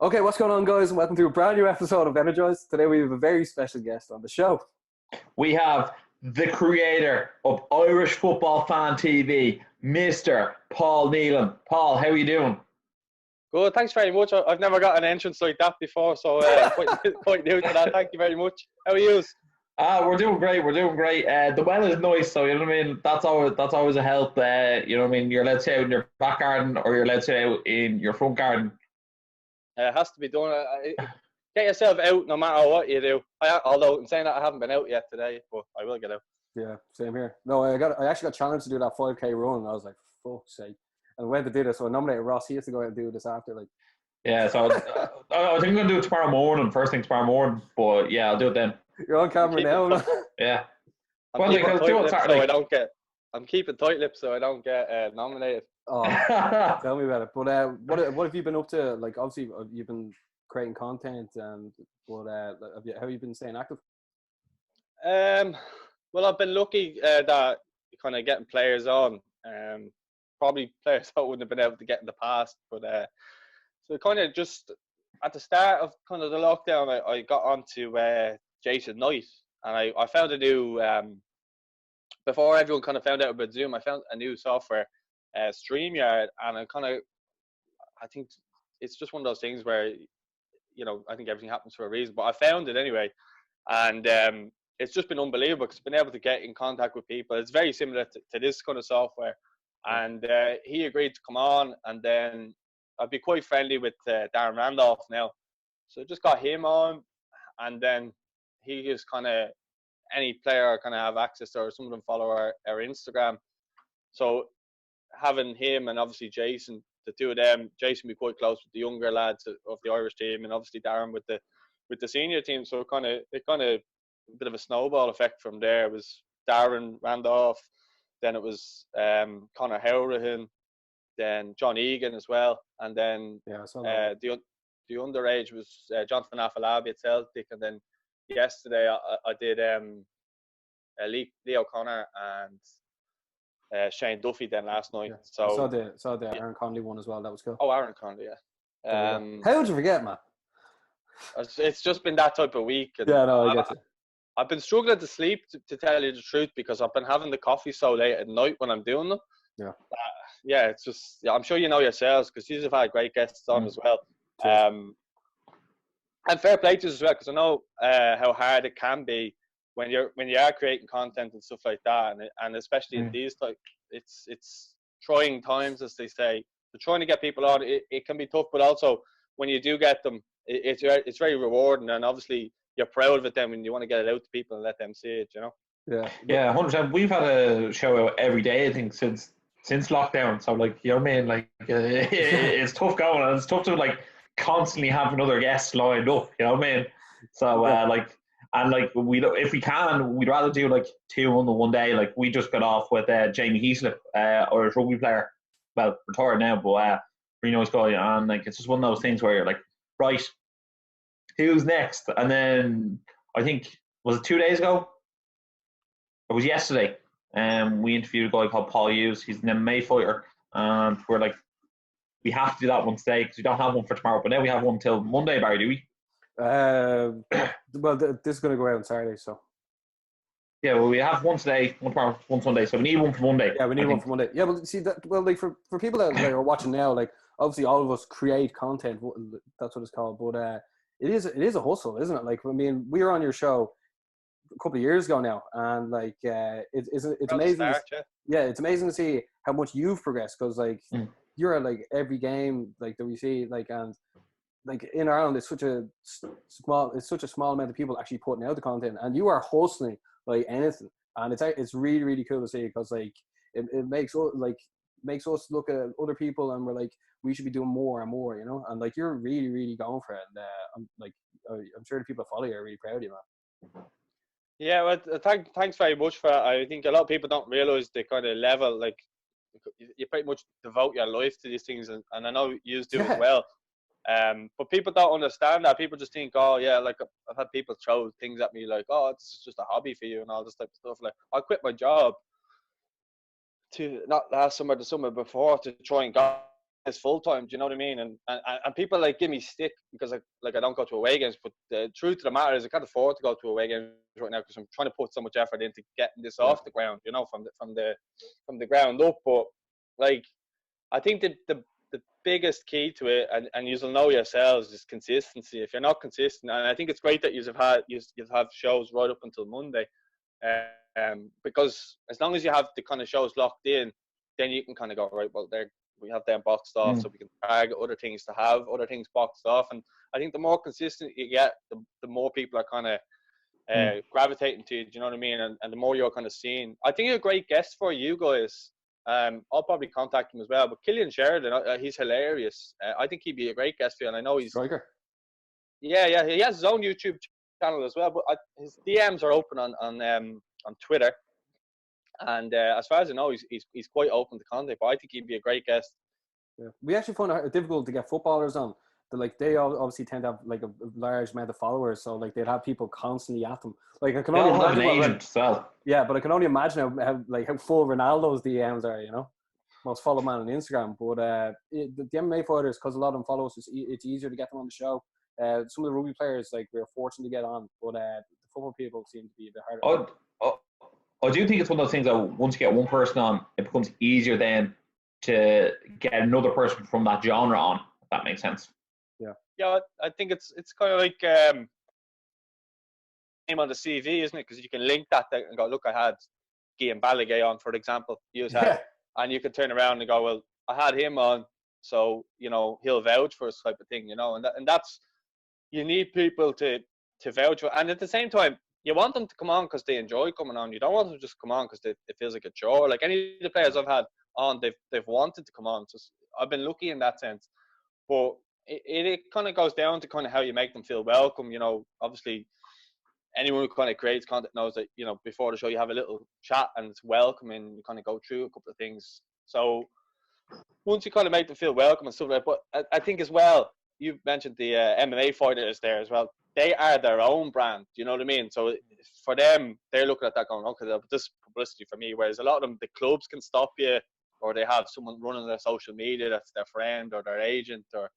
Okay, what's going on, guys? And welcome to a brand new episode of Energized. Today we have a very special guest on the show. We have the creator of Irish Football Fan TV, Mr. Paul Nealon. Paul, how are you doing? Good, thanks very much. I've never got an entrance like that before, so quite new to that. Thank you very much. How are you? We're doing great. We're doing great. The weather's nice, so you know what I mean. That's always a help. You know what I mean. You're allowed to stay out in your back garden, or you're allowed to stay out in your front garden. It has to be done. Get yourself out no matter what you do. Although in saying that, I haven't been out yet today, but I will get out. Yeah, same here. No, I actually got challenged to do that 5K run, and I was like, fuck's sake. And I went to do this, so I nominated Ross. He has to go out and do this after. Yeah, so I think I'm going to do it tomorrow morning, first thing tomorrow morning. But yeah, I'll do it then. You're on camera now. Yeah. I'm keeping tight-lipped so I don't get nominated. Oh, tell me about it. But what have you been up to? Like, obviously, you've been creating content, but how have you been staying active? Well, I've been lucky that kind of getting players on. Probably players I wouldn't have been able to get in the past, but so kind of just at the start of kind of the lockdown, I got onto Jason Knight, and I found a new before everyone kind of found out about Zoom. I found a new software, StreamYard, and I think it's just one of those things where, you know, I think everything happens for a reason. But I found it anyway, and it's just been unbelievable because I've been able to get in contact with people. It's very similar to this kind of software, and he agreed to come on, and then I'd be quite friendly with Darren Randolph now, so just got him on, and then he is kind of any player kind of have access to, or some of them follow our Instagram. So having him and obviously Jason, the two of them, Jason be quite close with the younger lads of the Irish team, and obviously Darren with the senior team. So it kind of a bit of a snowball effect from there. It was Darren Randolph, then it was Conor Howrahan, then John Egan as well, and then the underage was Jonathan Afalabi at Celtic, and then yesterday I did Lee O'Connor and Shane Duffy then last night. Yeah. So I saw the Aaron Conley one as well. That was cool. Oh, Aaron Conley, yeah. How would you forget, man? It's just been that type of week. Yeah, no, I get you. I've been struggling to sleep, to tell you the truth, because I've been having the coffee so late at night when I'm doing them. Yeah. Yeah, it's just, I'm sure you know yourselves, because you have had great guests on as well. And fair play to us as well, because I know how hard it can be when you are creating content and stuff like that, and especially in these type, it's trying times, as they say. So trying to get people on, it can be tough, but also when you do get them, it's very rewarding, and obviously you're proud of it then when you want to get it out to people and let them see it, you know. Yeah, 100%. We've had a show out every day, I think, since lockdown. So like, you know what I mean, like it's tough going, and it's tough to like constantly have another guest lined up, you know what I mean? So if we can, we'd rather do like two on the one day. Like we just got off with Jamie Heaslip, Irish rugby player, well, retired now, but really nice guy, and like it's just one of those things where you're like, right, who's next? And then I think, was it 2 days ago? It was yesterday. We interviewed a guy called Paul Hughes. He's an MMA fighter, and we're like, we have to do that one today because we don't have one for tomorrow. But now we have one till Monday, Barry, do we? Well, this is going to go out on Saturday, so. Yeah, well, we have one today, one tomorrow, one Sunday. So we need one for Monday. Yeah, we need one for Monday. Yeah, well, see that. Well, like for people that are watching now, like obviously all of us create content. That's what it's called. But it is a hustle, isn't it? Like, I mean, we were on your show a couple of years ago now, and like it's amazing. It's amazing to see how much you've progressed, because like you're at like every game like that we see, like, and like in Ireland it's such a small amount of people actually putting out the content, and you are hustling like anything, and it's really, really cool to see, because like it makes us look at other people and we're like, we should be doing more and more, you know, and like you're really, really going for it, and I'm sure the people that follow you are really proud of you, man. Yeah, well, thanks very much for that. I think a lot of people don't realise the kind of level, like, you pretty much devote your life to these things, and I know you do as well. But people don't understand that. People just think, oh yeah, like I've had people throw things at me like, oh, this is just a hobby for you and all this type of stuff. Like, I quit my job to not last summer, the summer before, to try and go this full time. Do you know what I mean? And people like give me stick because I don't go to away games. But the truth of the matter is I can't afford to go to away games right now because I'm trying to put so much effort into getting this off the ground. You know, from the ground up. But like I think the biggest key to it, and you'll know yourselves, is consistency. If you're not consistent, and I think it's great that you've had shows right up until Monday, because as long as you have the kind of shows locked in, then you can kind of go, right, well, we have them boxed off, so we can target other things to have other things boxed off. And I think the more consistent you get, the more people are kind of gravitating to you. Do you know what I mean? And the more you're kind of seeing. I think a great guest for you guys. I'll probably contact him as well. But Killian Sheridan, he's hilarious. I think he'd be a great guest for you. And I know he's striker. Yeah, he has his own YouTube channel as well. But his DMs are open on Twitter. And as far as I know, he's quite open to contact. But I think he'd be a great guest. Yeah. We actually found it difficult to get footballers on. They obviously tend to have like a large amount of followers, so like they'd have people constantly at them. Like I can only imagine an agent as well. Yeah, but I can only imagine how full Ronaldo's DMs are. You know, most followed man on Instagram. But the MMA fighters, because a lot of them follow us, it's easier to get them on the show. Some of the rugby players, like, we're fortunate to get on, but the football people seem to be a bit harder. I do think it's one of those things that once you get one person on, it becomes easier then to get another person from that genre on. If that makes sense. Yeah, I think it's kind of like name on the CV, isn't it? Because you can link that and go, look, I had Guillaume Balaguer on, for example. And you can turn around and go, well, I had him on, so you know he'll vouch for us, type of thing, you know. And that's, you need people to vouch for, and at the same time, you want them to come on because they enjoy coming on. You don't want them to just come on because it feels like a chore. Like any of the players I've had on, they've wanted to come on. So I've been lucky in that sense, but it kind of goes down to kind of how you make them feel welcome. You know, obviously, anyone who kind of creates content knows that, you know, before the show you have a little chat and it's welcoming. You kind of go through a couple of things. So once you kind of make them feel welcome and stuff like that, but I think as well, you mentioned the MMA fighters there as well. They are their own brand. Do you know what I mean? So for them, they're looking at that going, okay, this is publicity for me. Whereas a lot of them, the clubs can stop you, or they have someone running their social media that's their friend or their agent or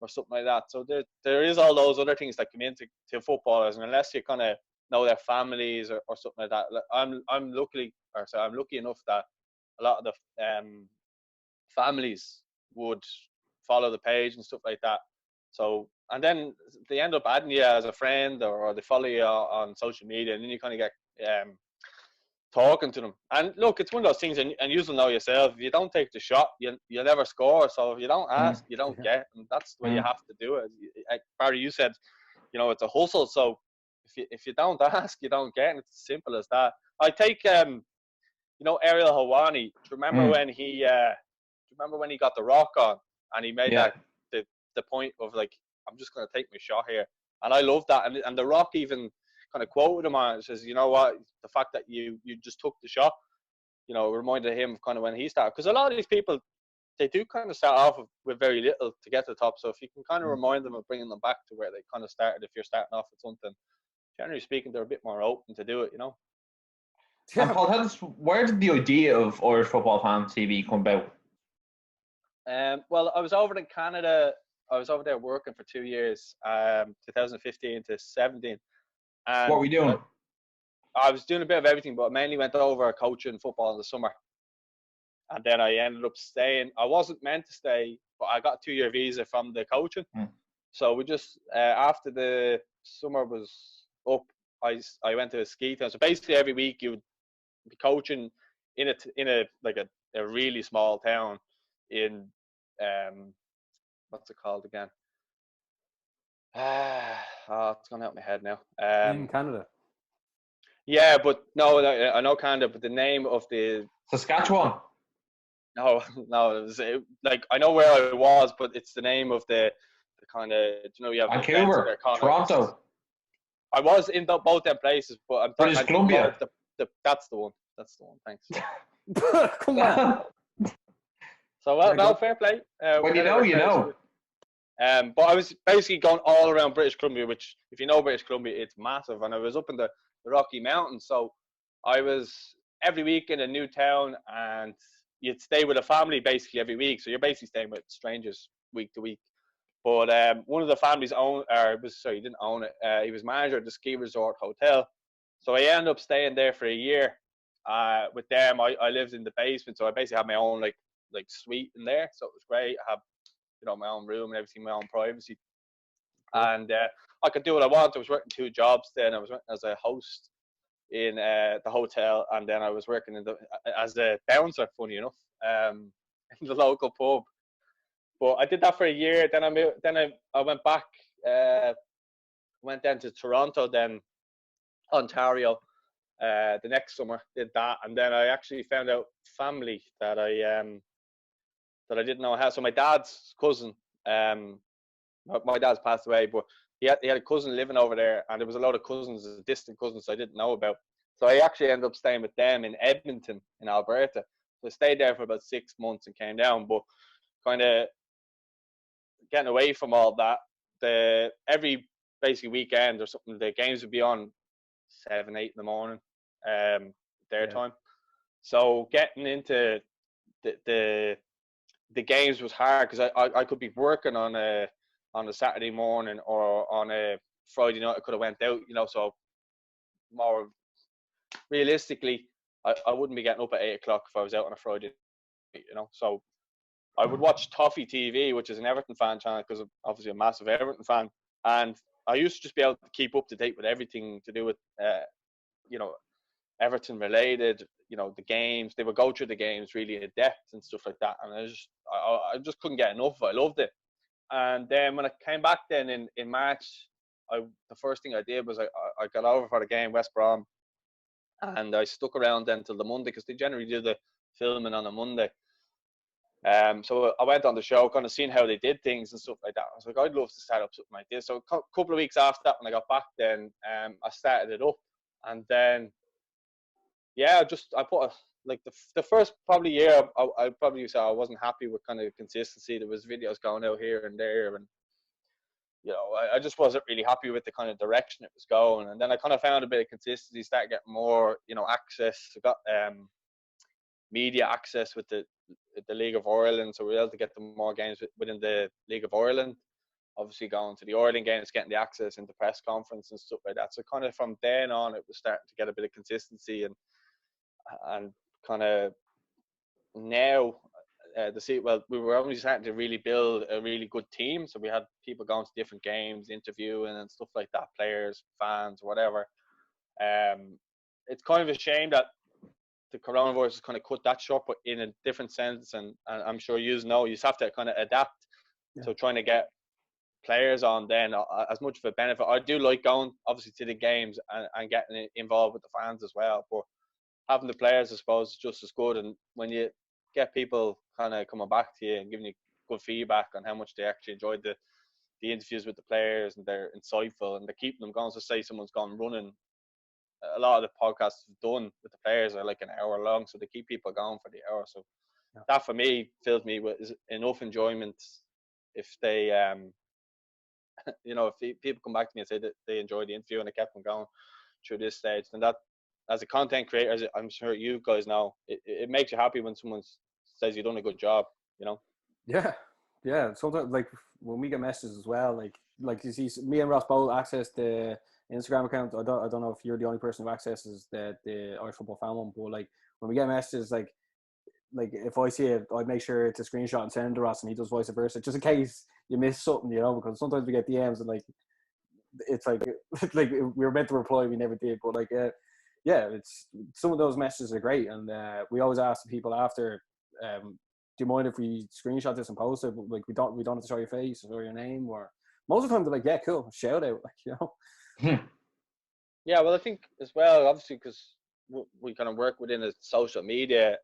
something like that. So there is all those other things that come into footballers, and unless you kind of know their families or something like that, I'm lucky enough that a lot of the families would follow the page and stuff like that. So, and then they end up adding you as a friend, or they follow you on social media, and then you kind of get talking to them. And look, it's one of those things, and you'll know yourself, if you don't take the shot, you'll never score. So if you don't ask, you don't get, and that's the way you have to do it. Like Barry, you said, you know, it's a hustle. So if you don't ask, you don't get, and it's as simple as that. I take you know, Ariel Helwani. Do you remember when he got the Rock on, and he made that the point of like, I'm just going to take my shot here, and I love that. And the Rock even kind of quoted him on it. Says, you know what, the fact that you just took the shot, you know, reminded him of kind of when he started. Because a lot of these people, they do kind of start off with very little to get to the top. So if you can kind of remind them of bringing them back to where they kind of started, if you're starting off with something, generally speaking, they're a bit more open to do it, you know. And Paul, where did the idea of Irish Football Fan TV come about? Well, I was over in Canada. I was over there working for 2 years, 2015 to 17. And what were you doing? I was doing a bit of everything, but I mainly went over coaching football in the summer. And then I ended up staying. I wasn't meant to stay, but I got a 2-year visa from the coaching. So we just, after the summer was up, I went to a ski town. So basically every week you would be coaching in a really small town in, what's it called again? It's gone out of my head now. In Canada. Yeah, but no, I know Canada, but the name of the Saskatchewan. No, it was like, I know where I was, but it's the name of the kind of, you know, you have Vancouver, Toronto. I was in both them places, but I'm British Columbia. That's the one. That's the one. Thanks. Come on. So well, fair play. When you know, you know. But I was basically going all around British Columbia, which, if you know British Columbia, it's massive. And I was up in the Rocky Mountains, so I was every week in a new town, and you'd stay with a family basically every week. So you're basically staying with strangers week to week. But one of the families he didn't own it. He was manager of the ski resort hotel. So I ended up staying there for a year with them. I lived in the basement, so I basically had my own like suite in there. So it was great. I have my own room and everything, my own privacy. And I could do what I wanted. I was working 2 jobs then. I was working as a host in the hotel, and then I was working as a bouncer, funny enough, in the local pub. But I did that for a year. Then I went back, went down to Toronto, then Ontario, the next summer. Did that, and then I actually found out family that I didn't know I had. So my dad's cousin, my dad's passed away, but he had a cousin living over there, and there was a lot of cousins, distant cousins I didn't know about. So I actually ended up staying with them in Edmonton, in Alberta. So I stayed there for about 6 months and came down, but kind of getting away from all that. Every basically weekend or something, the games would be on 7, 8 in the morning, their time. So getting into the games was hard because I could be working on a Saturday morning or on a Friday night. I could have went out, so more realistically, I wouldn't be getting up at 8 o'clock if I was out on a Friday, so I would watch Toffee TV, which is an Everton fan channel, because I'm obviously a massive Everton fan, and I used to just be able to keep up to date with everything to do with Everton related, the games. They would go through the games really in depth and stuff like that, and I just couldn't get enough of it. I loved it. And then when I came back then in March, the first thing I did was I got over for the game, West Brom, and I stuck around then till the Monday, because they generally do the filming on a Monday. So I went on the show, kind of seeing how they did things and stuff like that. I was like, I'd love to start up something like this. So a couple of weeks after that, when I got back, then I started it up, and then I put the first probably year, I probably say I wasn't happy with kind of consistency. There was videos going out here and there, and I just wasn't really happy with the kind of direction it was going. And then I kind of found a bit of consistency, started getting more access. I got media access with the League of Ireland, so we were able to get them more games within the League of Ireland. Obviously, going to the Ireland games, getting the access into press conference and stuff like that. So kind of from then on, it was starting to get a bit of consistency, and kind of now we were only starting to really build a really good team. So we had people going to different games, interviewing and stuff like that, players, fans, whatever. It's kind of a shame that the coronavirus has kind of cut that short, but in a different sense. And I'm sure you just have to kind of adapt. Yeah. So trying to get players on then as much of a benefit. I do like going obviously to the games and getting involved with the fans as well, but having the players, I suppose, is just as good. And when you get people kind of coming back to you and giving you good feedback on how much they actually enjoyed the interviews with the players, and they're insightful and they're keeping them going. So say someone's gone running, a lot of the podcasts done with the players are like an hour long, so they keep people going for the hour. So that for me fills me with enough enjoyment. If they, if people come back to me and say that they enjoyed the interview and they kept them going through this stage, then that, as a content creator, as I'm sure you guys know, it makes you happy when someone says you've done a good job, Yeah. Sometimes, like, when we get messages as well, like you see, me and Ross both access the Instagram account. I don't know if you're the only person who accesses the Irish Football Fan one, but like when we get messages, like if I see it, I make sure it's a screenshot and send it to Ross, and he does vice versa, just in case you miss something, because sometimes we get DMs and like it's like like we were meant to reply, we never did, but like it's some of those messages are great, and we always ask the people after, do you mind if we screenshot this and post it? But like we don't have to show your face or your name, or most of the time they're like, yeah, cool, shout out, Yeah, well, I think as well, obviously, because we kind of work within a social media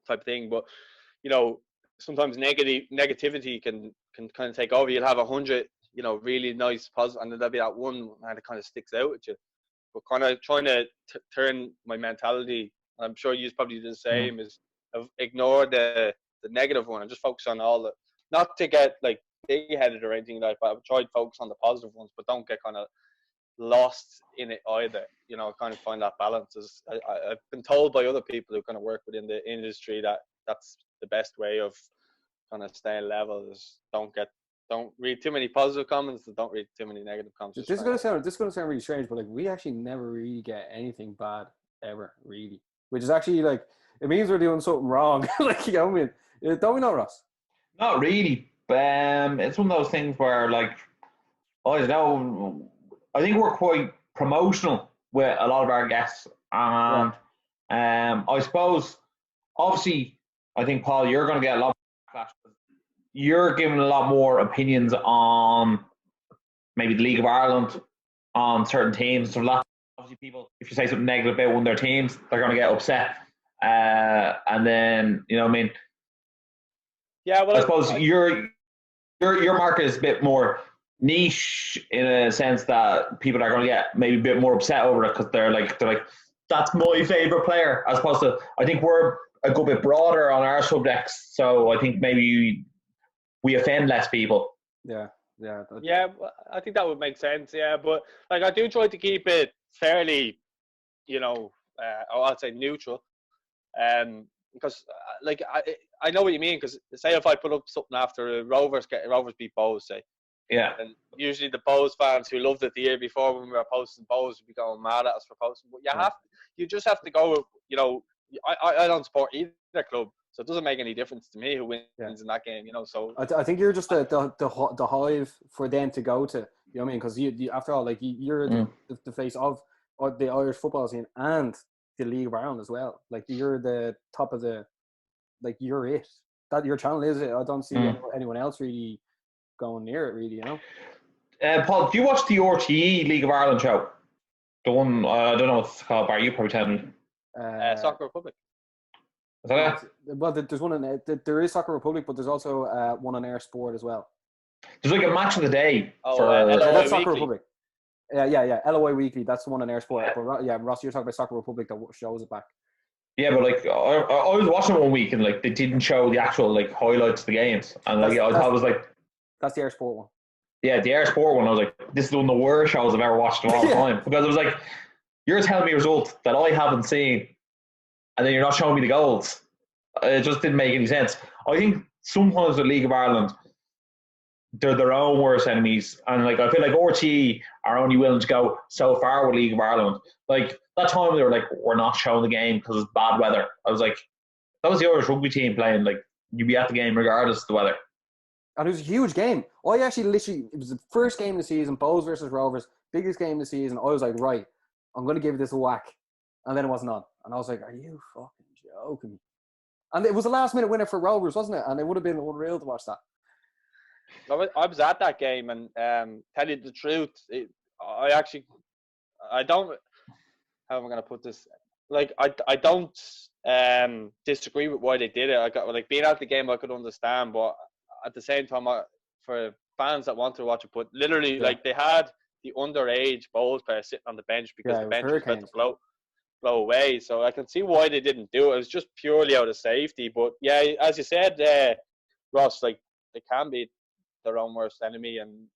type thing, but sometimes negativity can kind of take over. You'll have 100 really nice positive, and then there'll be that one that kind of sticks out at you. But kind of trying to turn my mentality, I'm sure you probably do the same, is ignore the negative one and just focus on all the, not to get like big-headed or anything like that, but try to focus on the positive ones, but don't get kind of lost in it either. You know, kind of find that balance. I've been told by other people who kind of work within the industry that that's the best way of kind of staying level. Is don't read too many positive comments and don't read too many negative comments. This is gonna sound really strange, but like we actually never really get anything bad ever, really. Which is actually like it means we're doing something wrong. Like, you know what I mean? Don't we know, Ross? Not really. It's one of those things where, like, I don't know. I think we're quite promotional with a lot of our guests, and I suppose, obviously, I think, Paul, you're going to get a lot of backlash. You're giving a lot more opinions on maybe the League of Ireland, on certain teams. So, obviously, people, if you say something negative about one of their teams, they're going to get upset. And then, you know what I mean? Yeah, well, I suppose your market is a bit more niche in a sense that people are going to get maybe a bit more upset over it because they're like that's my favorite player, as opposed to, I think we're a good bit broader on our subjects, so I think maybe we offend less people. Yeah, I think that would make sense. Yeah, but like I do try to keep it fairly, you know, I'd say neutral, because like I know what you mean. Because say if I put up something after Rovers beat Bows, say, and usually the Bows fans who loved it the year before when we were posting Bows would be going mad at us for posting. But you just have to go. You know, I don't support either club, so it doesn't make any difference to me who wins in that game. You know, so I think you're just the hive for them to go to. You know what I mean? Because you after all, like you're the face of the Irish football scene and the League of Ireland as well. Like you're the top of the, like you're it. That your channel is it. I don't see anyone else really going near it. Really, you know. Paul, do you watch the RTE League of Ireland show? The one I don't know what it's called. Barry, you probably tell me. Soccer Republic. Is that it? Well, there's one in there is Soccer Republic, but there's also one on Air Sport as well. There's like a match of the day. That's Soccer Republic. Yeah. LOI Weekly. That's the one on Air Sport. But Ross, you're talking about Soccer Republic that shows it back. Yeah, but like I was watching it one week and like they didn't show the actual like highlights of the games, and like I thought it was like that's the Air Sport one. Yeah, the Air Sport one. I was like, this is one of the worst shows I've ever watched in all time, because it was like you're telling me results that I haven't seen, and then you're not showing me the goals. It just didn't make any sense. I think sometimes the League of Ireland, they're their own worst enemies, and like I feel like RTE are only willing to go so far with League of Ireland. Like that time they were like, we're not showing the game because it's bad weather. I was like, that was the Irish rugby team playing. Like you'd be at the game regardless of the weather. And it was a huge game. I actually it was the first game of the season, Bows versus Rovers, biggest game of the season. I was like, right, I'm going to give this a whack. And then it wasn't on. And I was like, are you fucking joking me? And it was a last minute winner for Rovers, wasn't it? And it would have been unreal to watch that. I was at that game, and tell you the truth, I don't, how am I going to put this? Like, I don't disagree with why they did it. I got, like, being at the game, I could understand, but at the same time, for fans that wanted to watch it, but literally, like, they had the underage Bowls player sitting on the bench because the bench was about to blow away. So I can see why they didn't do it. It was just purely out of safety. But yeah, as you said, Ross, like, they can be their own worst enemy. And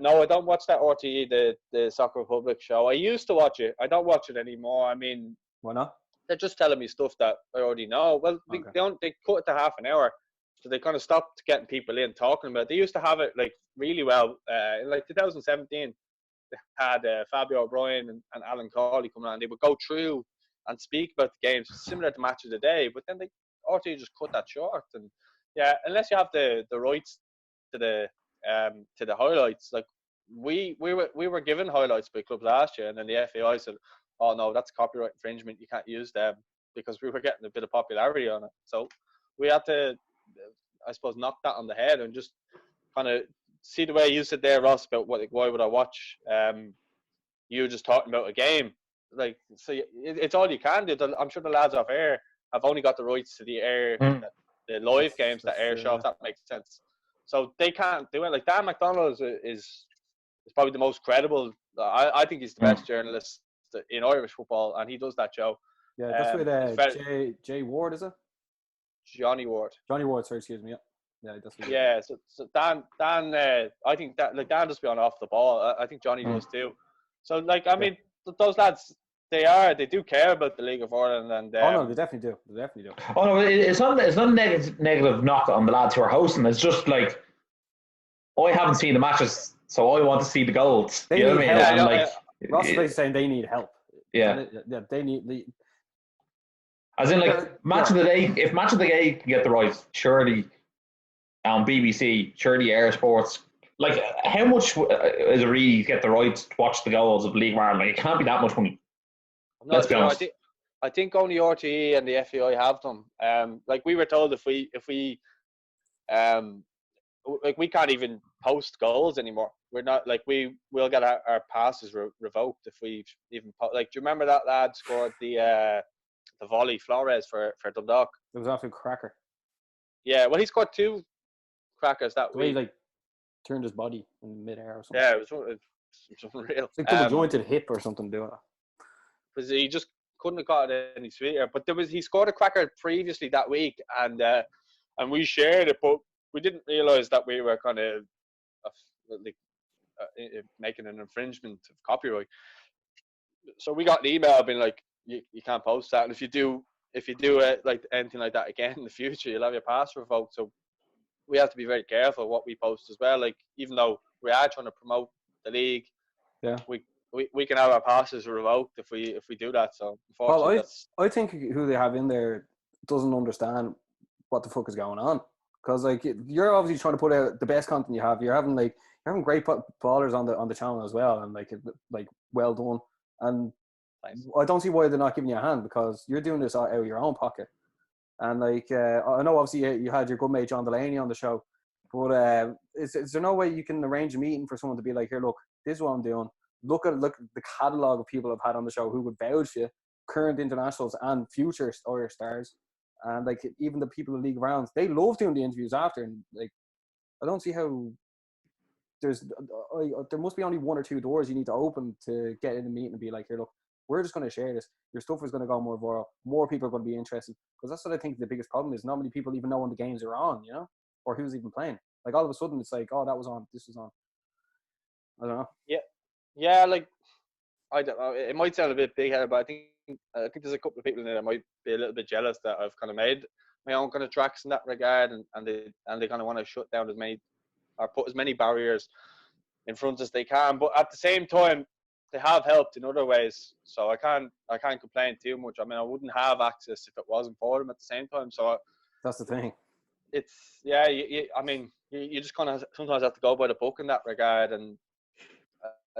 no, I don't watch that RTE, the Soccer Republic show. I used to watch it. I don't watch it anymore. I mean, why not? They're just telling me stuff that I already know. Well, they cut it to half an hour, so they kind of stopped getting people in talking about it. They used to have it like really well. In like 2017, they had Fabio O'Brien and Alan Cawley coming on. They would go through and speak about the games, similar to Match of the Day. But then they RTE just cut that short. And yeah, unless you have the rights to the highlights, like we were given highlights by clubs last year, and then the FAI said, oh no, that's copyright infringement, you can't use them, because we were getting a bit of popularity on it. So we had to, I suppose, knock that on the head and just kind of see the way you said there, Ross, about why would I watch you just talking about a game. Like, so it's all you can do. I'm sure the lads off air have only got the rights to the air, the live games that air show, if that makes sense. So they can't do it. Like, Dan McDonald is probably the most credible. I think he's the best journalist in Irish football, and he does that show. Yeah, that's with Jay Ward, is it? Johnny Ward. Johnny Ward, sorry, excuse me. Yeah, that's what so Dan, I think that, like, Dan does be on off the ball. I think Johnny does too. So, like, I mean, those lads, they do care about the League of Ireland, and Oh no, they definitely do. They definitely do. Oh no, it's not a negative knock on the lads who are hosting. It's just like I haven't seen the matches, so I want to see the goals. They You know need what I mean? help. And like, Ross is basically saying they need help. yeah, Yeah, they need. as in like match of the day. If match of the day can get the rights, surely on BBC, surely Air Sports. Like, how much is it really get the rights to watch the goals of League of Ireland? Like, it can't be that much money. Let's be honest. I think only RTE and the FAI have them. Like we were told, if we like we can't even post goals anymore. We're not like we'll get our passes revoked if we even like. Do you remember that lad scored the volley Flores for Dundalk? It was absolute cracker. Yeah, well, he scored 2 crackers that The way week. he like turned his body in midair or something. Yeah, it was unreal. It's like double jointed hip or something doing it. Because he just couldn't have got it any sweeter. But he scored a cracker previously that week, and we shared it, but we didn't realise that we were kind of like making an infringement of copyright. So we got an email being like, you can't post that, and if you do it like anything like that again in the future, you'll have your pass revoked. So we have to be very careful what we post as well. Like, even though we are trying to promote the league, yeah, we can have our passes revoked if we do that. So unfortunately, I think who they have in there doesn't understand what the fuck is going on, because like you're obviously trying to put out the best content you have. You're having great ballers on the channel as well, and like well done. And nice. I don't see why they're not giving you a hand, because you're doing this out of your own pocket. And like I know obviously you had your good mate John Delaney on the show, but is there no way you can arrange a meeting for someone to be like, here, look, this is what I'm doing. Look at the catalogue of people I've had on the show who would vouch for you, current internationals and future Irish stars, and like even the people in the League of Rounds, they love doing the interviews after. And like, I don't see how there must be only 1 or 2 doors you need to open to get in a meeting and be like, here, look, we're just going to share this. Your stuff is going to go more viral. More people are going to be interested, because that's what I think the biggest problem is. Not many people even know when the games are on, you know, or who's even playing. Like, all of a sudden, it's like, oh, that was on, this was on. I don't know. Yeah. Like, I don't know. It might sound a bit big-headed, but I think there's a couple of people in there that might be a little bit jealous that I've kind of made my own kind of tracks in that regard, and they kind of want to shut down as many or put as many barriers in front as they can. But at the same time, they have helped in other ways, so I can't complain too much. I mean, I wouldn't have access if it wasn't for them at the same time. So that's the thing. It's I mean, you just kind of sometimes have to go by the book in that regard, and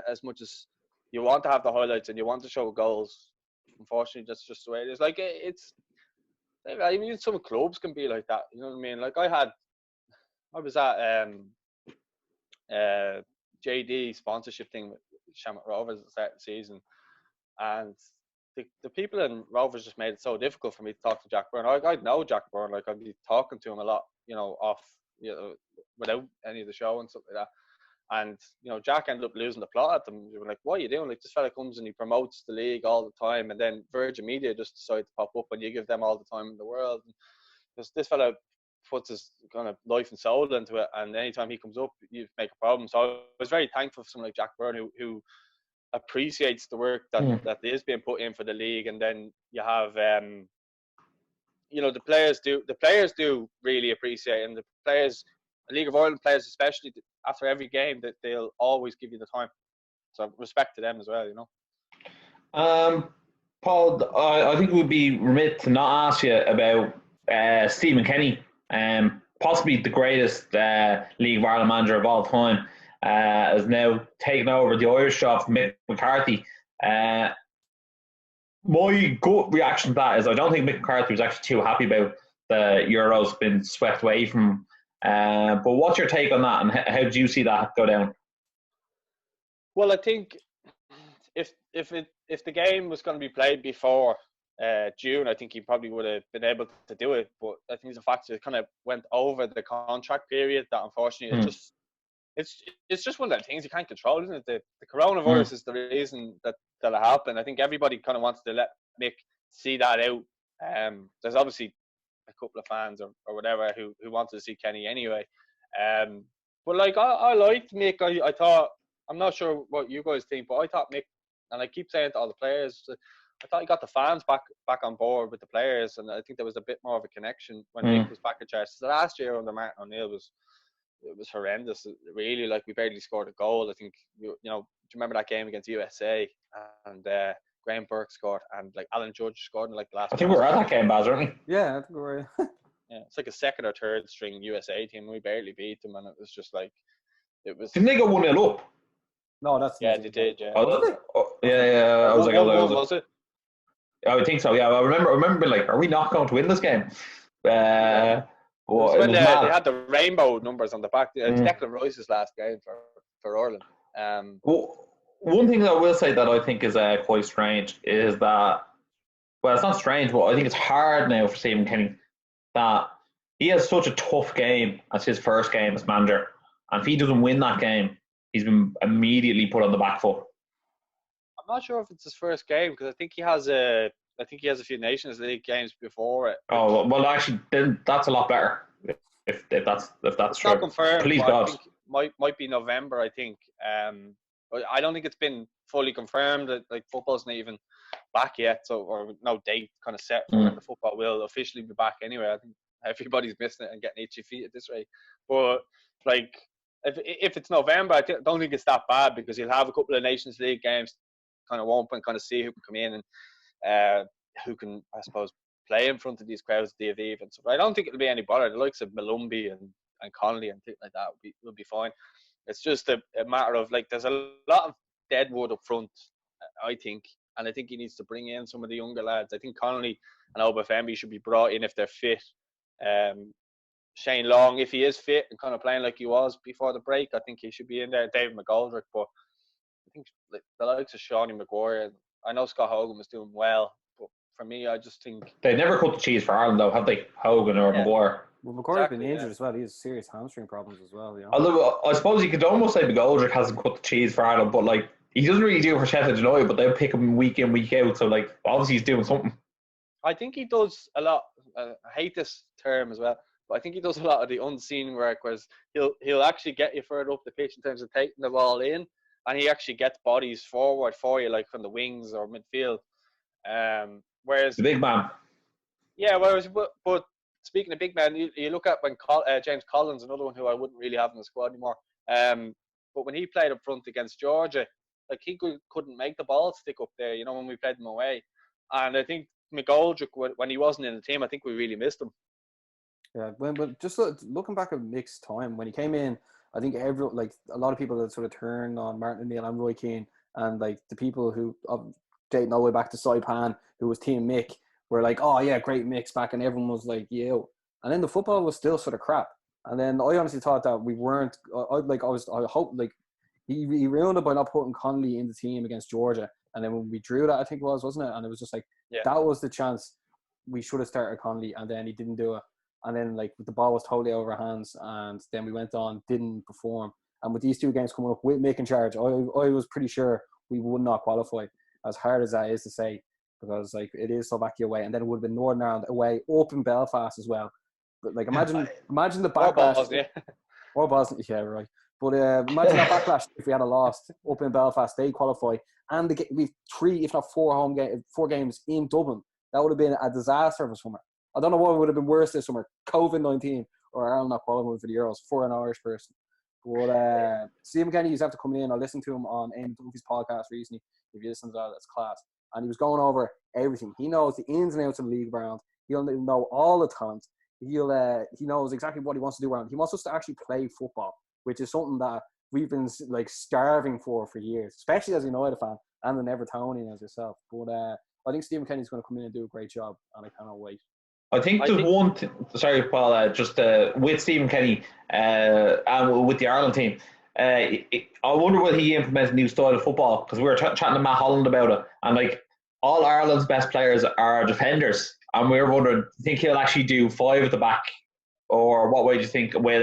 as much as you want to have the highlights and you want to show goals, unfortunately, that's just the way it is. Like, I mean, some clubs can be like that. You know what I mean? Like, I was at JD sponsorship thing with Shamrock Rovers at the start of the season, and the people in Rovers just made it so difficult for me to talk to Jack Byrne. I'd know Jack Byrne, like I'd be talking to him a lot, you know, off, you know, without any of the show and stuff like that. And you know, Jack ended up losing the plot at them. They were like, "What are you doing? Like, this fella comes and he promotes the league all the time, and then Virgin Media just decide to pop up and you give them all the time in the world." And this fella puts his kind of life and soul into it, and anytime he comes up, you make a problem. So I was very thankful for someone like Jack Byrne who appreciates the work that is being put in for the league. And then you have you know, the players do really appreciate it, and the players, the League of Ireland players especially, after every game, that they'll always give you the time. So respect to them as well, you know. Paul, I think we'd be remiss to not ask you about Stephen Kenny, possibly the greatest League of Ireland manager of all time, has now taken over the Irish job from Mick McCarthy. My gut reaction to that is I don't think Mick McCarthy was actually too happy about the Euros being swept away from him. But what's your take on that, and how do you see that go down? Well, I think if the game was going to be played before June, I think he probably would have been able to do it. But I think the fact that it kind of went over the contract period, that unfortunately it's just one of the things you can't control, isn't it? The coronavirus is the reason that it happened. I think everybody kind of wants to let Mick see that out. There's obviously a couple of fans or whatever who wanted to see Kenny anyway. But like I liked Mick. I thought I'm not sure what you guys think, but I thought Mick, and I keep saying to all the players, I thought he got the fans back on board with the players, and I think there was a bit more of a connection when Mick was back in charge. So last year under Martin O'Neill was horrendous. Really, like we barely scored a goal. I think do you remember that game against USA and Graham Burke scored and like Alan Judge scored in like the last. I think we were at that game, Baz, weren't we? Yeah, I think we were. Yeah, it's like a second or third string USA team. We barely beat them, and it was just like it was. Didn't they go 1-0 up? No, that's they did. Yeah. Oh, did they? Oh, yeah. I was like, was it? I would think so. Yeah, I remember being like, are we not going to win this game? When they had the rainbow numbers on the back. It's Declan Rice's last game for Ireland. One thing that I will say that I think is quite strange is that, well, it's not strange, but I think it's hard now for Stephen Kenny that he has such a tough game as his first game as manager, and if he doesn't win that game, he's been immediately put on the back foot. I'm not sure if it's his first game because I think he has a few Nations League games before it. Oh well, actually, then that's a lot better. If that's it's true. Not confirmed. Please God. I think might be November. I think. But I don't think it's been fully confirmed. Like football's not even back yet, so or no date kind of set for when the football will officially be back. Anyway, I think everybody's missing it and getting itchy feet at this rate. But like, if it's November, I don't think it's that bad because you'll have a couple of Nations League games, kind of warm up and kind of see who can come in and who can, I suppose, play in front of these crowds, the Aviv and stuff. I don't think it'll be any bother. The likes of Malumbi and Connolly and things like that will be fine. It's just a matter of like there's a lot of dead wood up front, I think, and I think he needs to bring in some of the younger lads. I think Connolly and Obafemi should be brought in if they're fit. Shane Long, if he is fit and kind of playing like he was before the break, I think he should be in there. David McGoldrick, but I think like, the likes of Shawnee Maguire. I know Scott Hogan was doing well, but for me, I just think they never cut the cheese for Ireland, though, have they? Hogan or Maguire. Well, Maguire's been injured as well. He has serious hamstring problems as well. Although I suppose you could almost say McGoldrick hasn't cut the cheese for Ireland, but like he doesn't really do it for Sheffield United, but they'll pick him week in, week out. So like obviously he's doing something. I think he does a lot. I hate this term as well, but I think he does a lot of the unseen work, whereas he'll actually get you further up the pitch in terms of taking the ball in, and he actually gets bodies forward for you, like from the wings or midfield. Whereas the big man. Yeah, but speaking of big man, you look at when James Collins, another one who I wouldn't really have in the squad anymore. But when he played up front against Georgia, like he couldn't make the ball stick up there. You know, when we played them away, and I think McGoldrick, when he wasn't in the team, I think we really missed him. Yeah, but just looking back at Mick's time when he came in, I think a lot of people had sort of turned on Martin O'Neill and Roy Keane, and like the people who dating all the way back to Saipan, who was Team Mick, were like, oh yeah, great Mick's back, and everyone was like, yeah. And then the football was still sort of crap. And then I honestly thought that we weren't. I hope like he ruined it by not putting Connolly in the team against Georgia. And then when we drew that, I think it was, wasn't it? And it was just like that was the chance we should have started Connolly, and then he didn't do it. And then like the ball was totally out of our hands, and then we went on, didn't perform. And with these two games coming up with Mick in charge, I was pretty sure we would not qualify. As hard as that is to say, because like it is Slovakia away, and then it would have been Northern Ireland away, up in Belfast as well. But like imagine the backlash. Or Bosnia, yeah, right. But imagine that backlash if we had a lost up in Belfast, they qualify, and we've 3, if not 4 4 games in Dublin. That would have been a disaster for summer. I don't know what would have been worse this summer: COVID-19 or Ireland not qualifying for the Euros for an Irish person. But Stephen Kenny, he's have to come in. I listened to him on Eamon Duffy's podcast recently. If you listen to that, it's class. And he was going over everything. He knows the ins and outs of the league around. He'll know all the talent. He knows exactly what he wants to do around. He wants us to actually play football, which is something that we've been like starving for years, especially as a United fan and an Evertonian as yourself. But I think Stephen Kenny's going to come in and do a great job, and I cannot wait. I think there's one thing, sorry, Paul, just with Stephen Kenny and with the Ireland team, I wonder will he implement a new style of football, because we were chatting to Matt Holland about it, and like all Ireland's best players are defenders, and we were wondering, do you think he'll actually do 5 at the back, or what way do you think with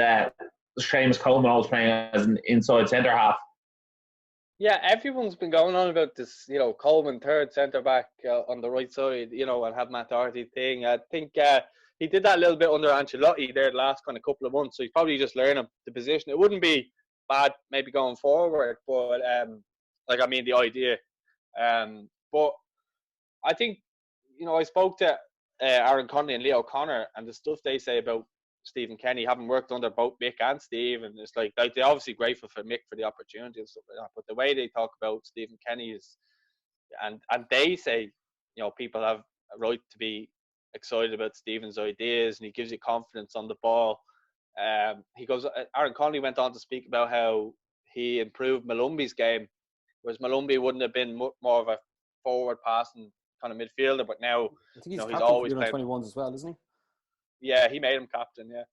Seamus Coleman always playing as an inside centre half? Yeah, everyone's been going on about this, you know, Coleman third centre back on the right side, you know, and have Matt Doherty thing. I think he did that a little bit under Ancelotti there the last kind of couple of months, so he's probably just learning the position. It wouldn't be bad maybe going forward, but like I mean the idea. But I think I spoke to Aaron Connolly and Leo Connor, and the stuff they say about Stephen Kenny, having worked under both Mick and Steve, and it's like they're obviously grateful for Mick for the opportunity and stuff like that. But the way they talk about Stephen Kenny is, and they say, people have a right to be excited about Stephen's ideas, and he gives you confidence on the ball. He goes. Aaron Connolly went on to speak about how he improved Malumbi's game, whereas Malumbi wouldn't have been more of a forward passing kind of midfielder, but now I think he's he's captain always for playing. 21s as well, isn't he? Yeah, he made him captain. Yeah,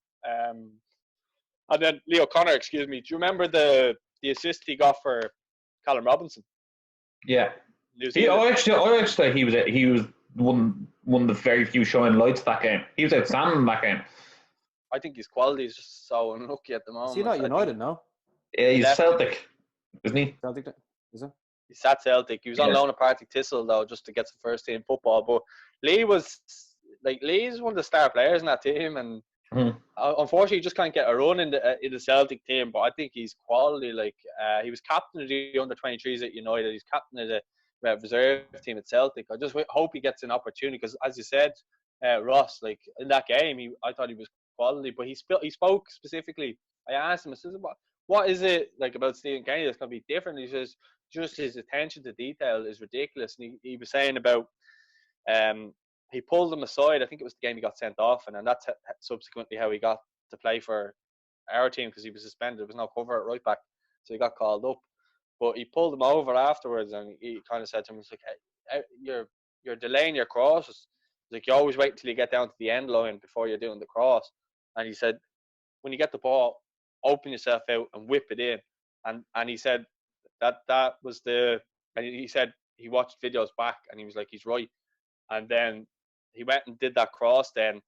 and then Leo Connor, excuse me. Do you remember the assist he got for Callum Robinson? Yeah. New I Zealand. actually he was one of the very few shining lights of that game. He was outstanding in that game. I think his quality is just so unlucky at the moment. Is he not United now? Yeah, he's left. Celtic, isn't he? Celtic, is it? He's at Celtic. He was on loan at Partick Thistle though, just to get some first team football. But Lee's one of the star players in that team, and unfortunately, he just can't get a run in the Celtic team. But I think he's quality. He was captain of the under-23s at United. He's captain of the reserve team at Celtic. I just hope he gets an opportunity because, as you said, Ross, in that game, I thought he was quality. But he spoke specifically. I asked him, I said, what is it about Stephen Kenny that's going to be different? He says, just his attention to detail is ridiculous. And he was saying about he pulled him aside. I think it was the game he got sent off, and that's subsequently how he got to play for our team because he was suspended. There was no cover at right back, so he got called up. But he pulled him over afterwards, and he kind of said to him, "It's like, hey, you're delaying your crosses. It's like you always wait until you get down to the end line before you're doing the cross." And he said, "When you get the ball, open yourself out and whip it in." And he said that was and he said he watched videos back, and he was like, he's right. And then he went and did that cross, then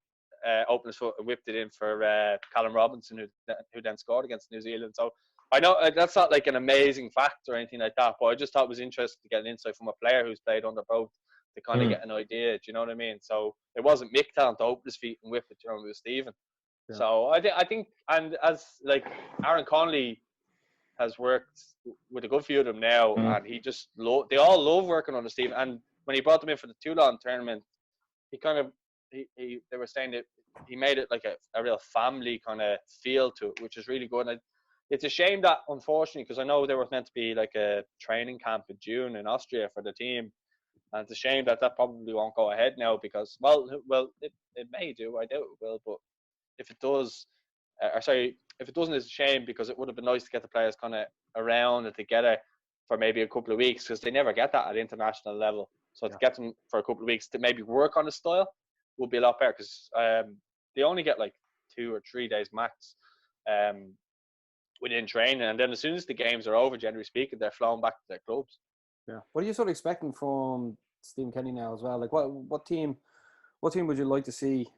opened his foot and whipped it in for Callum Robinson, who then scored against New Zealand. So I know that's not like an amazing fact or anything like that, but I just thought it was interesting to get an insight from a player who's played under both to kind of get an idea. Do you know what I mean? So it wasn't Mick telling to open his feet and whip it, it was Stephen. Yeah. So I think, and as Aaron Connolly has worked with a good few of them now, and he just they all love working under Stephen. And when he brought them in for the Toulon tournament, he kind of they were saying that he made it like a real family kind of feel to it, which is really good. And it's a shame that, unfortunately, because I know there was meant to be like a training camp in June in Austria for the team, and it's a shame that probably won't go ahead now because it may do. I doubt it will, but if it does, if it doesn't, it's a shame because it would have been nice to get the players kind of around and together for maybe a couple of weeks because they never get that at international level. So to get them for a couple of weeks to maybe work on the style would be a lot better because they only get like 2 or 3 days max within training, and then as soon as the games are over, generally speaking, they're flown back to their clubs. Yeah. What are you sort of expecting from Stephen Kenny now as well? Like what team would you like to see,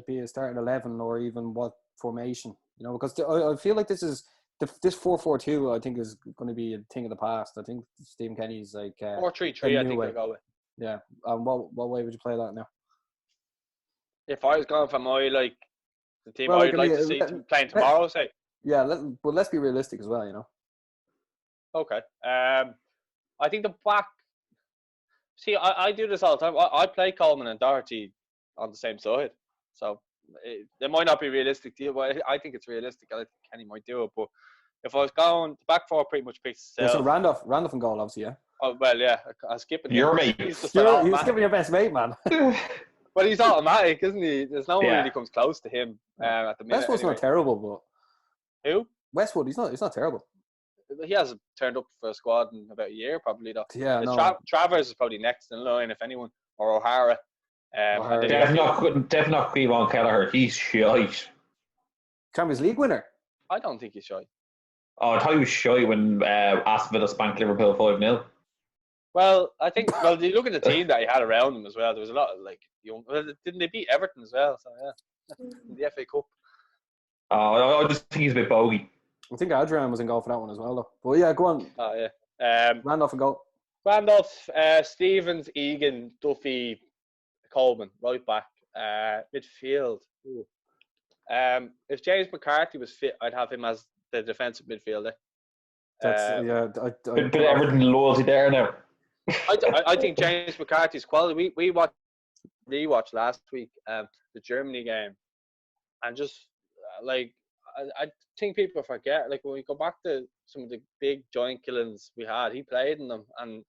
be a starting 11 or even what formation? Because I feel like this 4-4-2 I think is going to be a thing of the past. I think Stephen Kenny's like 4-3-3. I think they'll go with. Yeah. What way would you play that now? If I was going for my the team I would like to see playing tomorrow, say. Yeah, but let's be realistic as well. Okay. I think the back. See, I do this all the time. I play Coleman and Doherty on the same side, so it might not be realistic to you, but I think it's realistic. I think Kenny might do it, but if I was going, the back four pretty much picks itself. Yeah, so Randolph and goal, obviously, yeah. Oh well, yeah. I'm skipping your mate. You're skipping your best mate, man. But he's automatic, isn't he? There's no one really comes close to him at the minute. Westwood's not terrible, but who? Westwood, he's not terrible. He hasn't turned up for a squad in about a year, probably though. Yeah, no. Travers is probably next in line, if anyone, or O'Hara. Definitely not Cleavon Kelleher. He's shite. Champions League winner. I don't think he's shy. Oh, I thought he was shy when Aston Villa spanked Liverpool 5-0. Well, I think. Well, you look at the team that he had around him as well. There was a lot of young. Well, didn't they beat Everton as well? So yeah, in the FA Cup. I just think he's a bit bogey. I think Adrian was in goal for that one as well, though. But yeah, go on. Oh yeah. Randolph and goal. Randolph, Stevens, Egan, Duffy, Coleman, right back, midfield. If James McCarthy was fit, I'd have him as the defensive midfielder. That's Bit of Everton loyalty there now. I think James McCarthy's quality. We rewatched last week the Germany game, and just I think people forget, like when we go back to some of the big joint killings we had, he played in them, and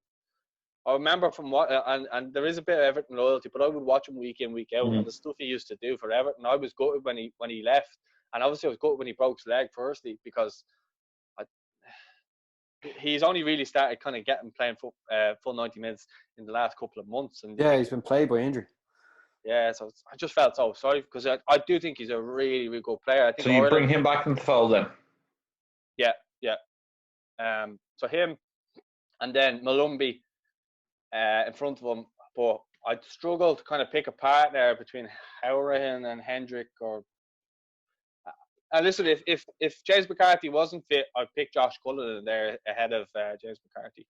I remember from what and there is a bit of Everton loyalty, but I would watch him week in, week out, and the stuff he used to do for Everton. I was gutted when he left, and obviously I was gutted when he broke his leg firstly, because he's only really started kind of getting playing full 90 minutes in the last couple of months, and he's been played by injury. Yeah, so I just felt so sorry, because I do think he's a really, really good player. I think so you bring him back into the fold then? Yeah. So him, and then Malumbi in front of him, but I'd struggle to kind of pick a partner between Howrahan and Hendrick. And listen, if James McCarthy wasn't fit, I'd pick Josh Cullen there ahead of James McCarthy.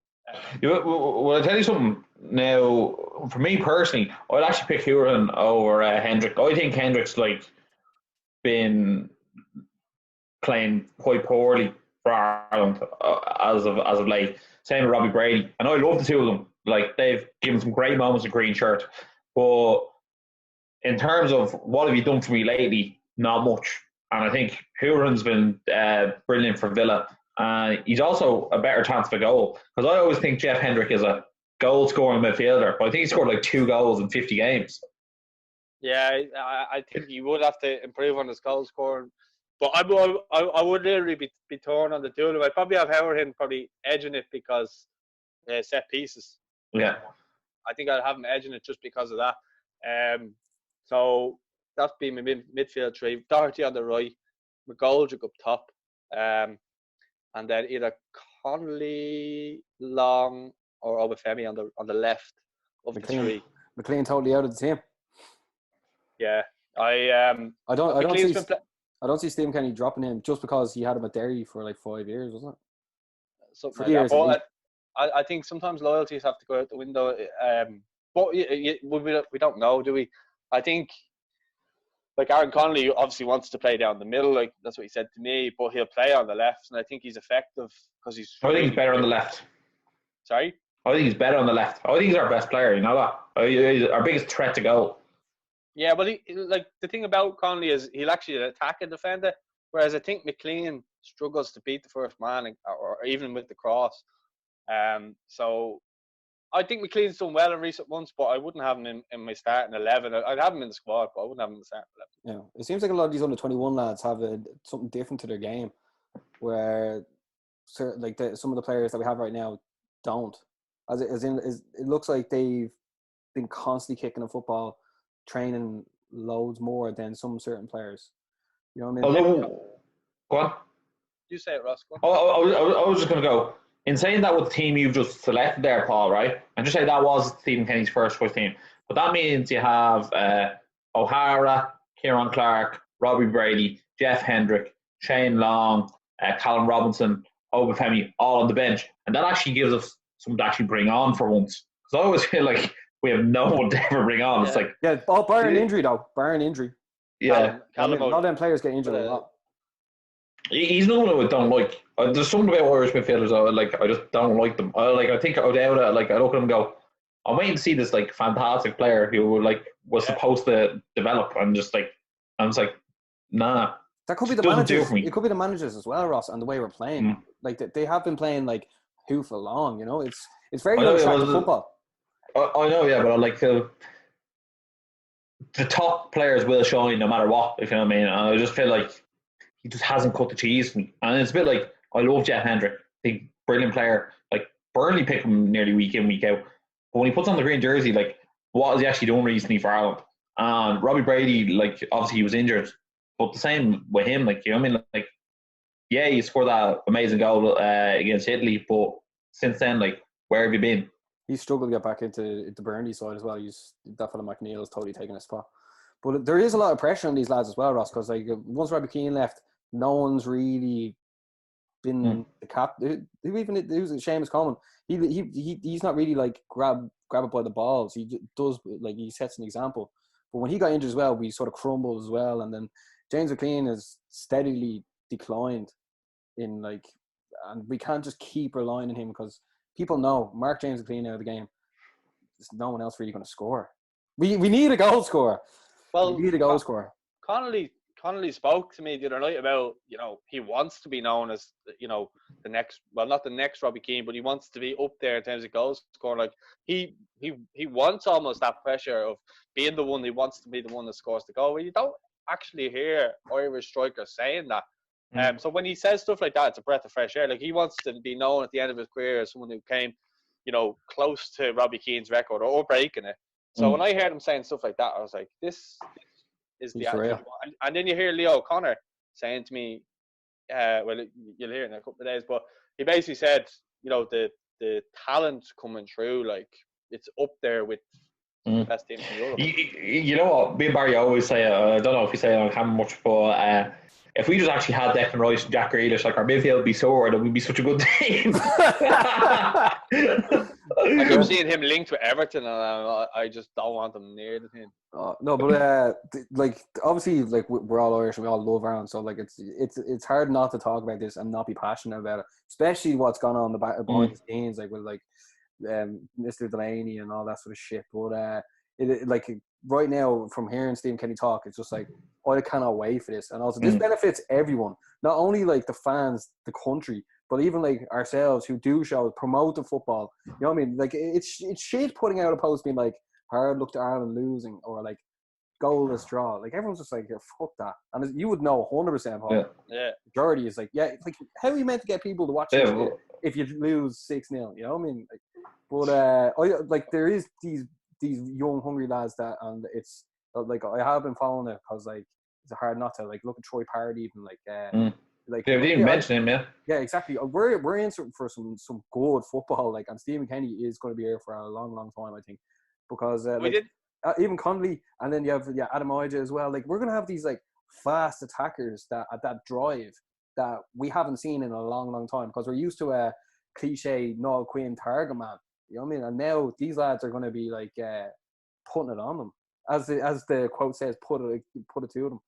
Well, I'll tell you something now. For me personally, I'd actually pick Howrahan over Hendrick. I think Hendrick's been playing quite poorly for Ireland as of late. Same with Robbie Brady, and I love the two of them. They've given some great moments of green shirt, but in terms of what have you done for me lately, not much. And I think Howrahan's been brilliant for Villa. He's also a better chance for goal, because I always think Jeff Hendrick is a goal-scoring midfielder, but I think he scored 2 goals in 50 games. Yeah, I think he would have to improve on his goal scoring. But I would literally be torn on the two of them. I'd probably have Howrahan probably edging it because set pieces. Yeah. I think I'd have him edging it just because of that. So that'd be my midfield three. Doherty on the right, McGoldrick up top, and then either Connolly, Long, or Obafemi on the left of the three. McLean totally out of the team. Yeah, I don't see Stephen Kenny dropping him just because he had him at Derry for 5 years, wasn't it? Something like that. But I think sometimes loyalties have to go out the window. But we don't know, do we? I think Aaron Connolly obviously wants to play down the middle, that's what he said to me. But he'll play on the left, and I think he's effective because he's. I think he's better on the left. Sorry. I think he's better on the left. I think he's our best player. You know that? He's our biggest threat to goal. Yeah, but the thing about Connolly is he'll actually attack a defender, whereas I think McLean struggles to beat the first man, or even with the cross. So I think McLean's done well in recent months, but I wouldn't have him in my starting 11. I'd have him in the squad, but I wouldn't have him in the starting 11. Yeah, it seems like a lot of these under-21 lads have something different to their game, where some of the players that we have right now don't. It looks like they've been constantly kicking a football, training loads more than some certain players. You know what I mean? Go on. You say it, Ross. Go on. I was just going to go. In saying that with the team you've just selected there, Paul, right? And just say that was Stephen Kenny's first choice team. But that means you have O'Hara, Kieran Clark, Robbie Brady, Jeff Hendrick, Shane Long, Callum Robinson, Obafemi, all on the bench. And that actually gives us someone to actually bring on for once. Because I always feel like we have no one to ever bring on. Yeah. It's barring injury, though. Barring injury. Yeah. A lot of them players get injured a lot. He's not one I don't like. There's something about Irish midfielders I just don't like them. I think O'Dowda, I look at him and go, I'm waiting to see this fantastic player who was supposed to develop, and I'm just nah. That could be the managers. It could be the managers as well, Ross, and the way we're playing. They have been playing who for long, you know. It's very attractive football. I know, yeah, but the top players will shine no matter what, if you know what I mean. And I just feel like he just hasn't cut the cheese for me. And it's a bit I love Jeff Hendrick, big brilliant player. Burnley pick him nearly week in, week out. But when he puts on the green jersey, what has he actually done recently for Ireland? And Robbie Brady, obviously he was injured, but the same with him, you know what I mean? Yeah, he scored that amazing goal against Italy, but since then, where have you been? He's struggled to get back into the Burnley side as well. That fella McNeil is totally taking a spot. But there is a lot of pressure on these lads as well, Ross, because once Robbie Keane left, no one's really been the cap. Who's Seamus Coleman? He's not really grab it by the balls. He does he sets an example. But when he got injured as well, we sort of crumbled as well. And then James McLean has steadily declined in and we can't just keep relying on him because people know Mark James is clean out of the game. There's no one else really going to score. We need a goal scorer. Well, we need a goal scorer. Connolly spoke to me the other night about, he wants to be known as, the next, well, not the next Robbie Keane, but he wants to be up there in terms of goals scoring. Like he wants almost that pressure of being the one. He wants to be the one that scores the goal. Well, you don't actually hear Irish strikers saying that. So when he says stuff like that, it's a breath of fresh air. Like he wants to be known at the end of his career as someone who came, close to Robbie Keane's record or breaking it. So when I heard him saying stuff like that, I was like, this is the attitude. And then you hear Leo O'Connor saying to me, well, you'll hear it in a couple of days, but he basically said, the talent coming through, like it's up there with the best teams in Europe. You know what? Me and Barry always say, I don't know if you say it on camera much, but if we just actually had Declan Rice and Jack Grealish, like our midfield would be sorted and we'd be such a good team. I keep seeing him linked with Everton, and I just don't want him near the team. No, but like obviously, like we're all Irish and we all love Ireland, so like it's hard not to talk about this and not be passionate about it, especially what's gone on behind the scenes, like with like Mr. Delaney and all that sort of shit. But like right now, from hearing Stephen Kenny talk, it's just like I cannot wait for this, and also this benefits everyone, not only like the fans, the country, but even like ourselves who do shows, promote the football. You know what I mean? Like it's shit putting out a post being like hard luck to Ireland losing or like goalless draw. Like everyone's just like, yeah, fuck that. And you would know 100% how majority is like, yeah, like how are you meant to get people to watch this if you lose 6-0? You know what I mean? Like, but like there is these young hungry lads that, and it's like I have been following it because like it's hard not to like look at Troy Parrott even like. Like we didn't mention him, yeah, exactly. We're in for some good football, like, and Stephen Kenny is going to be here for a long time, I think, because even Connolly, and then you have Adam Ija as well. Like we're going to have these like fast attackers that drive that we haven't seen in a long time because we're used to a cliche Noel Quinn target man. You know what I mean? And now these lads are going to be like putting it on them, as the quote says, put it to them.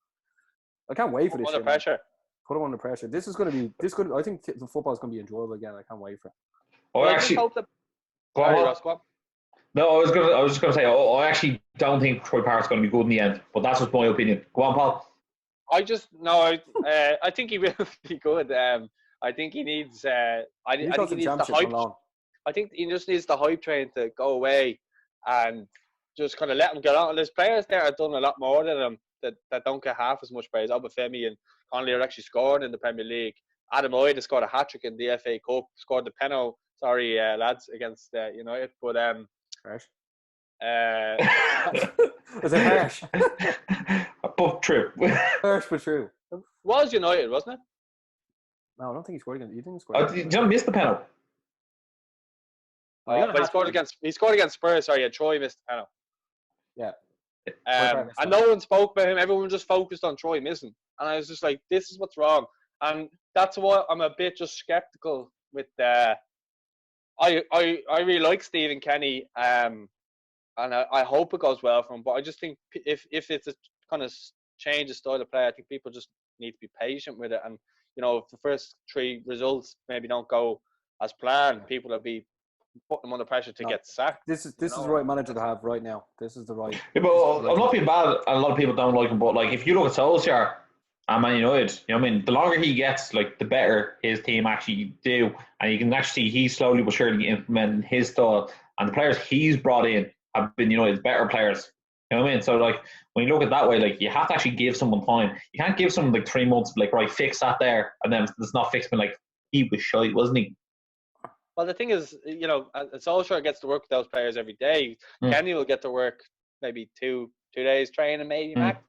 I can't wait for this. Under pressure. Put them under pressure. I think the football is going to be enjoyable again. I can't wait for it. Oh, actually, go on. No, I was just going to say, I actually don't think Troy Parrott's going to be good in the end, but that's just my opinion. Go on, Paul. I think he will be good. I think he needs. I think he needs the hype. I think he just needs the hype train to go away and just kind of let him get on. And there's players there that have done a lot more than him that don't get half as much praise. Obafemi and Connolly are actually scoring in the Premier League. Adam Ida scored a hat-trick in the FA Cup, scored the penalty, lads, against United. But harsh. Was it harsh? But true. Harsh but true. Was United, wasn't it? No, I don't think he scored against. You didn't score. Did you miss the penalty? But he scored against Spurs. Sorry, Troy missed the penalty. Yeah. And no one spoke about him. Everyone just focused on Troy missing. And I was just like, this is what's wrong. And that's why I'm a bit just skeptical with I really like Stephen Kenny, and I hope it goes well for him. But I just think if it's a kind of change of style of play, I think people just need to be patient with it. And if the first 3 results maybe don't go as planned, people will be putting them under pressure to get sacked. This is the right manager to have right now. This is the right. Yeah, but I'm not being bad, and a lot of people don't like him. But like, if you look at Solskjaer and Man United, you know what I mean, the longer he gets, like, the better his team actually do, and you can actually see he's slowly but surely implementing his style, and the players he's brought in have been United's better players. You know what I mean? So like, when you look at it that way, like, you have to actually give someone time. You can't give someone like 3 months, like, right, fix that there, and then it's not fixed. But like, he was shite, wasn't he? Well, the thing is, Solskjaer gets to work with those players every day. Kenny will get to work maybe 2 days training, maybe max,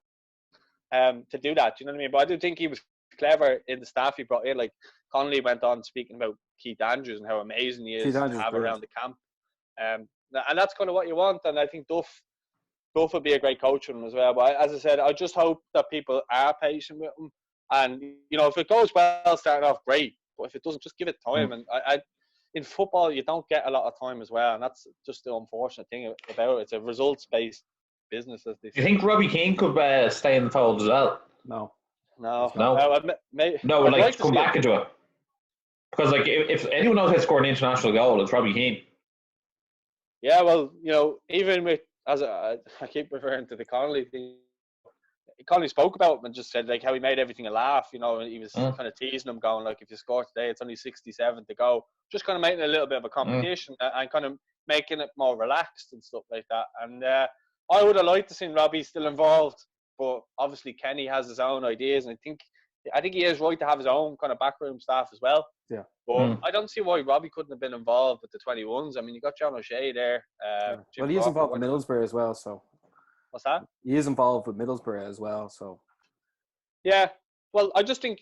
to do that. You know what I mean? But I do think he was clever in the staff he brought in. Like Connolly went on speaking about Keith Andrews and how amazing he is to have around the camp. And that's kind of what you want. And I think Duff would be a great coach for him as well. But as I said, I just hope that people are patient with him. And if it goes well, starting off, great. But if it doesn't, just give it time. And in football, you don't get a lot of time as well, and that's just the unfortunate thing about it. It's a results-based business, as they say. Do you think Robbie Keane could stay in the fold as well? No. Like come back into it. Because like if anyone knows how to score an international goal, it's Robbie Keane. Yeah, well, even with I keep referring to the Connolly thing. Connolly spoke about him and just said like how he made everything a laugh. He was kind of teasing him, going like, if you score today, it's only 67 to go. Just kind of making it a little bit of a competition and kind of making it more relaxed and stuff like that. And I would have liked to see Robbie still involved, but obviously Kenny has his own ideas, and I think he is right to have his own kind of backroom staff as well. Yeah. But I don't see why Robbie couldn't have been involved with the 21s. I mean, you got John O'Shea there. Well, he is involved with Middlesbrough as well, so. What's that? He is involved with Middlesbrough as well, so. Yeah. Well, I just think,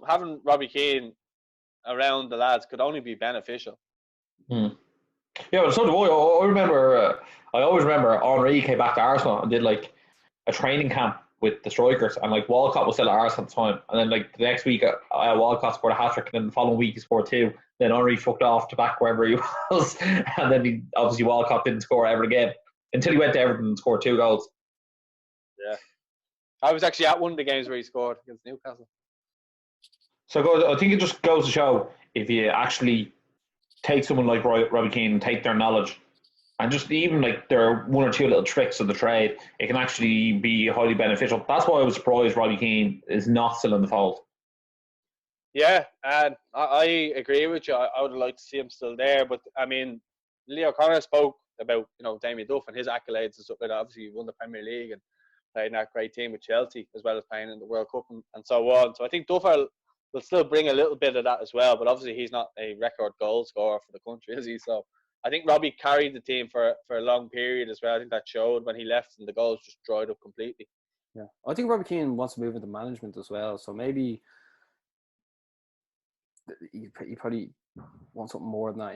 having Robbie Keane around the lads could only be beneficial. Yeah, but so do I. I always remember Henri came back to Arsenal and did like a training camp with the strikers, and like Walcott was still at Arsenal at the time, and then like the next week Walcott scored a hat-trick, and then the following week he scored 2, then Henri fucked off to back wherever he was, and then obviously Walcott didn't score ever again until he went to Everton and scored 2 goals. Yeah, I was actually at one of the games where he scored against Newcastle. So guys, I think it just goes to show, if you actually take someone like Robbie Keane and take their knowledge and just even like their 1 or 2 little tricks of the trade, it can actually be highly beneficial. That's why I was surprised Robbie Keane is not still in the fold. Yeah, and I agree with you. I would like to see him still there, but I mean, Leo Connor spoke about Damien Duff and his accolades and stuff like that. Obviously, he won the Premier League and played in that great team with Chelsea, as well as playing in the World Cup and so on. So I think Duff will still bring a little bit of that as well, but obviously he's not a record goal scorer for the country, is he? So I think Robbie carried the team for a long period as well. I think that showed when he left and the goals just dried up completely. Yeah, I think Robbie Keane wants to move into management as well, so maybe he probably wants something more than that,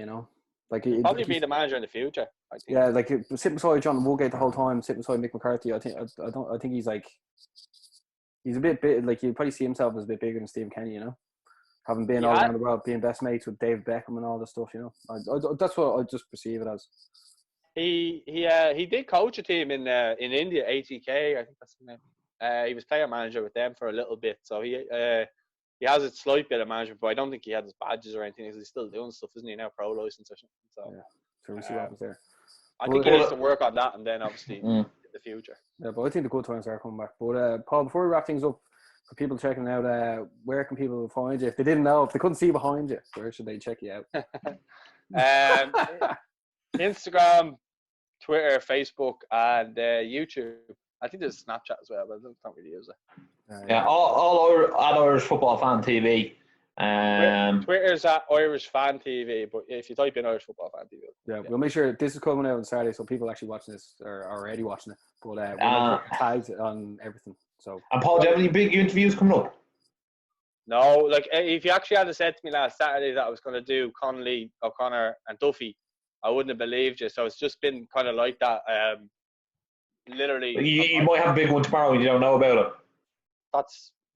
Like he'll probably be the manager in the future, I think. Yeah, like sitting beside John Woolgate the whole time, sitting beside Mick McCarthy. I think he's like, he's a bit big. Like, you probably see himself as a bit bigger than Stephen Kenny, having been all around the world, being best mates with David Beckham and all this stuff. That's what I just perceive it as. He did coach a team in India, ATK, I think that's the name. He was player manager with them for a little bit, so he has a slight bit of management, but I don't think he had his badges or anything. He's still doing stuff, isn't he now? Pro license or something. So yeah, so we'll see what happens there. I think he needs to work on that, and then obviously in the future. Yeah, but I think the good times are coming back. But Paul, before we wrap things up, for people checking out, where can people find you? If they didn't know, if they couldn't see behind you, where should they check you out? Instagram, Twitter, Facebook, and YouTube. I think there's Snapchat as well, but I don't really use it. Yeah, all at Irish Football Fan TV. Twitter's at Irish Fan TV, but if you type in Irish Football Fan TV, yeah, we'll make sure this is coming out on Saturday, so people actually watching this are already watching it. But we'll tagged on everything. So. And Paul, do you have any big interviews coming up? No, like if you actually had said to me last Saturday that I was going to do Connolly, O'Connor, and Duffy, I wouldn't have believed you. So it's just been kind of like that. Literally, you might have a big one tomorrow. You don't know about it.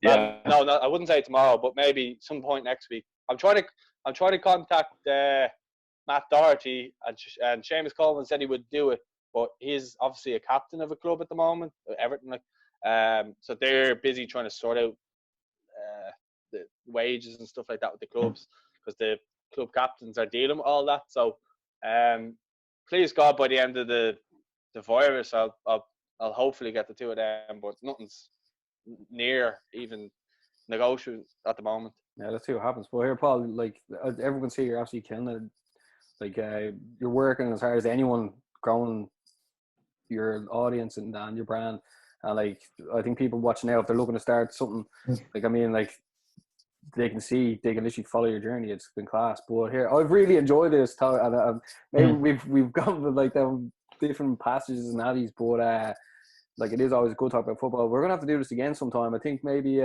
No, I wouldn't say tomorrow, but maybe some point next week. I'm trying to contact Matt Doherty, and Seamus Coleman said he would do it, but he's obviously a captain of a club at the moment, Everton. So they're busy trying to sort out the wages and stuff like that with the clubs, because the club captains are dealing with all that. So, please God, by the end of the virus, I'll hopefully get the 2 of them, but nothing's near even negotiable at the moment. Yeah, let's see what happens. But here, Paul, like everyone can see, you're absolutely killing it. Like you're working as hard as anyone, growing your audience and your brand. And like, I think people watching now, if they're looking to start something, like, I mean, like, they can literally follow your journey. It's been class. But here, I've really enjoyed this talk, and maybe we've gone with like them different passages and alleys, but like, it is always good to talk about football. We're gonna have to do this again sometime. I think maybe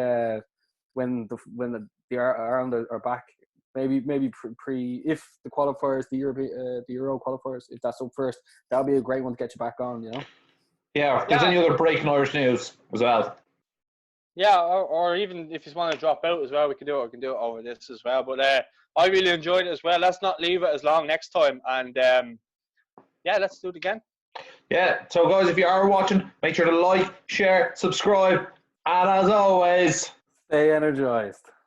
when the Ireland are back, maybe pre if the qualifiers, the Euro qualifiers, if that's up first, that'll be a great one to get you back on. Yeah. If there's any other breaking Irish news as well. Yeah, or even if you want to drop out as well, we can do it. We can do it over this as well. But I really enjoyed it as well. Let's not leave it as long next time. And let's do it again. Yeah. So guys, if you are watching, make sure to like, share, subscribe, and as always, stay energized.